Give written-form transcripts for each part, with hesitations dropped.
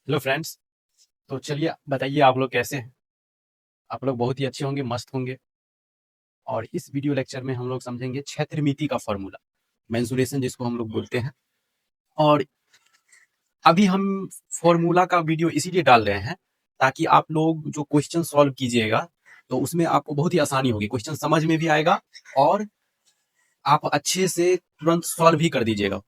Hello friends. तो चलिए बताइए आप लोग कैसे हैं। आप लोग बहुत ही अच्छे होंगे, मस्त होंगे। और इस वीडियो लेक्चर में हम लोग समझेंगे क्षेत्रमिति का फॉर्मूला, मेंसुरेशन जिसको हम लोग बोलते हैं। और अभी हम फॉर्मूला का वीडियो इसीलिए डाल रहे हैं ताकि आप लोग जो क्वेश्चन सॉल्व कीजिएगा तो उसमें आपको बहुत ही आसानी होगी, क्वेश्चन समझ में भी आएगा और आप अच्छे से तुरंत सॉल्व भी कर दीजिएगा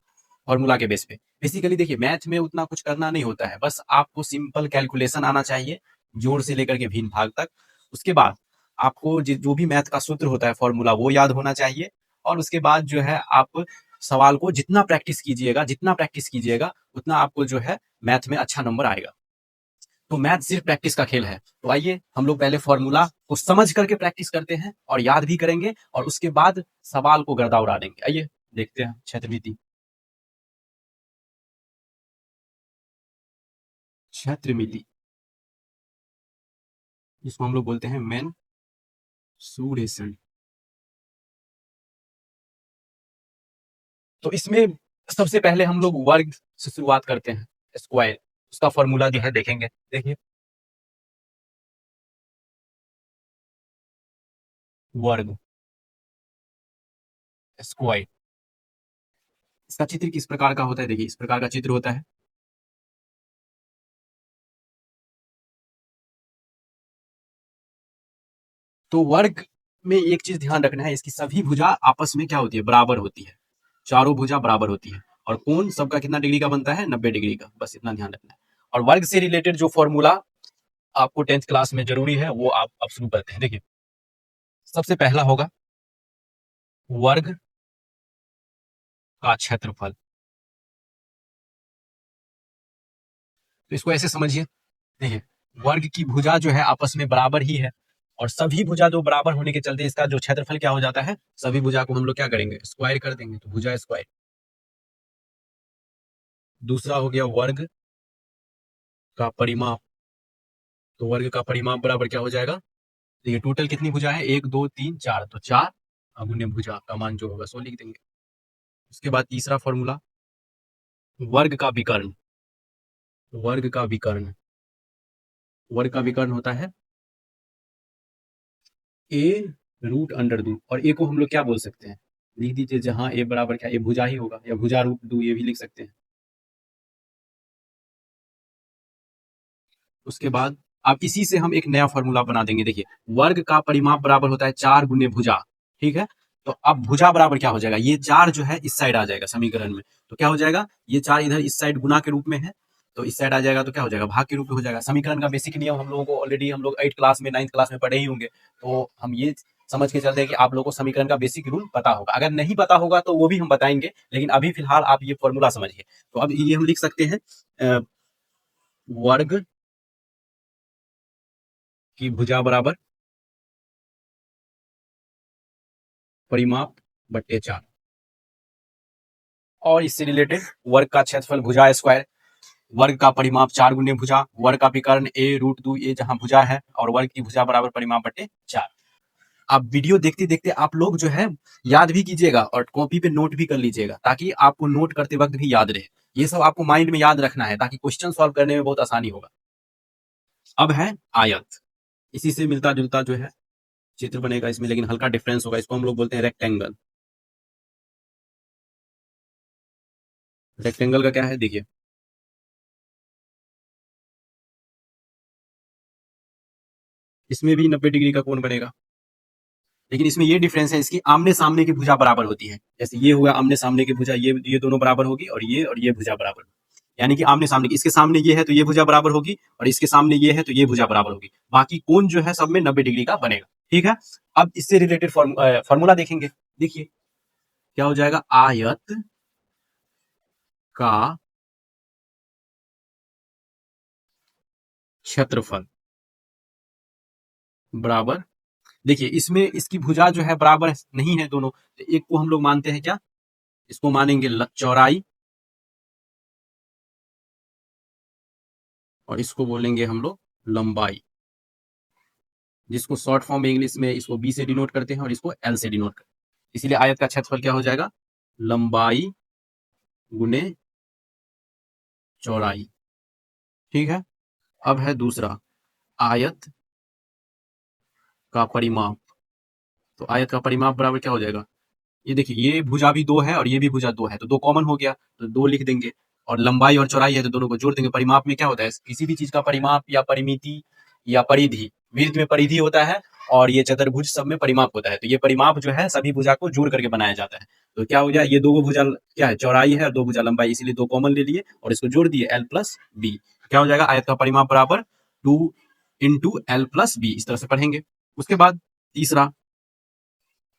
फॉर्मूला के बेस पे। बेसिकली देखिए, मैथ में उतना कुछ करना नहीं होता है, बस आपको सिंपल कैलकुलेशन आना चाहिए, जोड़ से लेकर के भिन्न भाग तक। उसके बाद आपको जो भी मैथ का सूत्र होता है, फॉर्मूला, वो याद होना चाहिए। और उसके बाद जो है आप सवाल को जितना प्रैक्टिस कीजिएगा उतना आपको जो है मैथ में अच्छा नंबर आएगा। तो मैथ सिर्फ प्रैक्टिस का खेल है। तो आइए हम लोग पहले फॉर्मूला को समझ करके प्रैक्टिस करते हैं और याद भी करेंगे, और उसके बाद सवाल को गर्दा उड़ा देंगे। आइए देखते हैं क्षेत्रमिति। क्षेत्रमिति जिसको हम लोग बोलते हैं मेंसुरेशन। तो इसमें सबसे पहले हम लोग वर्ग से शुरुआत करते हैं। स्क्वायर, उसका फॉर्मूला जो है देखेंगे। देखिए, वर्ग स्क्वायर, इसका चित्र किस प्रकार का होता है? देखिए, इस प्रकार का चित्र होता है। तो वर्ग में एक चीज ध्यान रखना है, इसकी सभी भुजा आपस में क्या होती है? बराबर होती है। चारों भुजा बराबर होती है। और कोण सबका कितना डिग्री का बनता है? 90 डिग्री का। बस इतना ध्यान रखना है। और वर्ग से रिलेटेड जो फॉर्मूला आपको 10th क्लास में जरूरी है वो आप अब शुरू करते हैं। देखिए, सबसे पहला होगा वर्ग का क्षेत्रफल। तो इसको ऐसे समझिए। देखिए, वर्ग की भुजा जो है आपस में बराबर ही है, और सभी भुजा जो बराबर होने के चलते इसका जो क्षेत्रफल क्या हो जाता है? सभी भुजा को हम लोग क्या करेंगे? स्क्वायर कर देंगे, तो भुजा स्क्वायर। दूसरा हो गया वर्ग का परिमाप। तो वर्ग का परिमाप बराबर क्या हो जाएगा? देखिए, टोटल कितनी भुजा है? 1 2 3 4, तो 4 गुने भुजा का मान जो होगा 100 लिख देंगे। उसके बाद तीसरा फॉर्मूला, वर्ग का विकर्ण। वर्ग का विकर्ण, वर्ग का विकर्ण होता है ए रूट अंडर दो। और ए को हम लोग क्या बोल सकते हैं? लिख दीजिए, जहां ए बराबर क्या, ए भुजा ही होगा, या भुजा रूट दो, ये भी लिख सकते हैं। उसके बाद अब इसी से हम एक नया फॉर्मूला बना देंगे। देखिए, वर्ग का परिमाप बराबर होता है 4 गुने भुजा। ठीक है। तो अब भुजा बराबर क्या हो जाएगा? ये 4 जो है इस साइड आ जाएगा समीकरण में, तो क्या हो जाएगा? ये 4 इधर इस साइड गुना के रूप में है, तो इस साइड आ जाएगा, तो क्या हो जाएगा? भाग के रूप में हो जाएगा। समीकरण का बेसिक नियम हम लोगों को ऑलरेडी हम लोग 8 क्लास में, 9th क्लास में पढ़े ही होंगे। तो हम ये समझ के चलते हैं कि आप लोगों को समीकरण का बेसिक रूल पता होगा। अगर नहीं पता होगा तो वो भी हम बताएंगे, लेकिन अभी फिलहाल आप ये फॉर्मूला समझिए। तो अब ये हम लिख सकते हैं, वर्ग की भुजा बराबर परिमाप बट्टे 4। और इससे रिलेटेड वर्ग का क्षेत्रफल भुजा स्क्वायर, वर्ग का परिमाप 4 गुने भुजा, वर्ग का विकर्ण ए रूट 2, ए जहां भुजा है, और वर्ग की भुजा बराबर परिमाप बट्टे 4। आप वीडियो देखते देखते आप लोग जो है याद भी कीजिएगा और कॉपी पे नोट भी कर लीजिएगा, ताकि आपको नोट करते वक्त भी याद रहे। ये सब आपको माइंड में याद रखना है ताकि क्वेश्चन सॉल्व करने में बहुत आसानी होगा। अब है आयत, इसी से मिलता जुलता जो है चित्र बनेगा इसमें, लेकिन हल्का डिफरेंस होगा। इसको हम लोग बोलते हैं रेक्टेंगल। रेक्टेंगल का क्या है? देखिए, इसमें भी 90 डिग्री का कोण बनेगा, लेकिन इसमें ये डिफरेंस है, इसकी आमने सामने की भुजा बराबर होती है। जैसे ये हुआ आमने सामने की भुजा, ये दोनों बराबर होगी, और ये भुजा बराबर होगी। यानी कि आमने सामने की, इसके सामने ये है तो ये भुजा बराबर होगी, और इसके सामने ये है तो ये भुजा बराबर होगी। बाकी कोण जो है सब में 90 डिग्री का बनेगा। ठीक है। अब इससे रिलेटेड फॉर्मूला देखेंगे। देखिए, क्या हो जाएगा? आयत का क्षेत्रफल बराबर, देखिए इसमें इसकी भुजा जो है बराबर नहीं है दोनों, तो एक को हम लोग मानते हैं क्या? इसको मानेंगे चौड़ाई, और इसको बोलेंगे हम लोग लंबाई, जिसको शॉर्ट फॉर्म में इंग्लिश में इसको बी से डिनोट करते हैं और इसको एल से डिनोट करते हैं। इसीलिए आयत का क्षेत्रफल क्या हो जाएगा? लंबाई गुने चौड़ाई। ठीक है। अब है दूसरा, आयत का परिमाप। तो आयत का परिमाप बराबर क्या हो जाएगा, ये देखिए ये भुजा भी दो है और ये भी भुजा दो है, तो दो कॉमन हो गया तो दो लिख देंगे, और लंबाई और चौड़ाई है तो दोनों को जोड़ देंगे। परिमाप में क्या होता है, किसी भी चीज का परिमाप या परिमिति या परिधि, वृत्त में परिधि होता है और ये चतुर्भुज सब में परिमाप होता है। तो ये परिमाप जो है सभी भुजा को जोड़ करके बनाया जाता है। तो क्या हो जाए, ये दो भुजा क्या है, चौड़ाई है और दो भुजा लंबाई, इसीलिए दो कॉमन ले लिए और इसको जोड़ दिए L प्लस बी। क्या हो जाएगा, आयत का परिमाप बराबर 2 × L+B, इस तरह से पढ़ेंगे। उसके बाद तीसरा,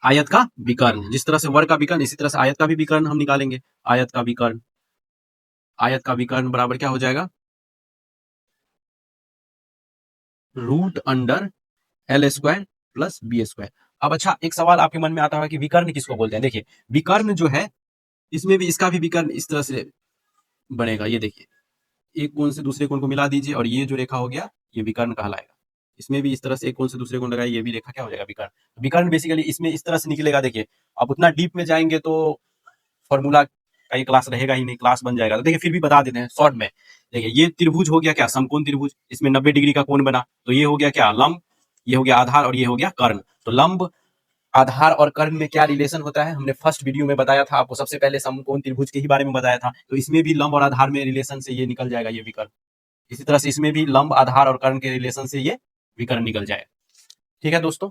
आयत का विकर्ण। जिस तरह से वर्ग का विकर्ण, इसी तरह से आयत का भी विकर्ण हम निकालेंगे। आयत का विकर्ण, आयत का विकर्ण बराबर क्या हो जाएगा, √L² + B²। अब अच्छा, एक सवाल आपके मन में आता होगा कि विकर्ण किसको बोलते हैं। देखिए विकर्ण जो है, इसमें भी इसका भी विकर्ण इस तरह से बनेगा। ये देखिए, एक कोण से दूसरे कोण को मिला दीजिए और ये जो रेखा हो गया ये विकर्ण कहलाएगा। इसमें भी इस तरह से एक कोण से दूसरे कोण लगाइए, ये भी रेखा क्या हो जाएगा, विकर्ण। विकर्ण बेसिकली इसमें इस तरह से निकलेगा। देखिए अब उतना डीप में जाएंगे तो फॉर्मूला का ये क्लास रहेगा ही नहीं, क्लास बन जाएगा। तो देखिए फिर भी बता देते हैं शॉर्ट में। देखिए ये त्रिभुज हो गया क्या, समकोण त्रिभुज, इसमें 90 डिग्री का कोण बना, तो ये हो गया क्या, लंब, ये हो गया आधार और ये हो गया कर्ण। तो लंब, आधार और कर्ण में क्या रिलेशन होता है, हमने फर्स्ट वीडियो में बताया था आपको, सबसे पहले समकोण त्रिभुज के ही बारे में बताया था। तो इसमें भी लंब और आधार में रिलेशन से ये निकल जाएगा, ये विकर्ण। इसी तरह से इसमें भी लंब, आधार और कर्ण के रिलेशन से ये विकर्ण निकल जाएगा। ठीक है दोस्तों।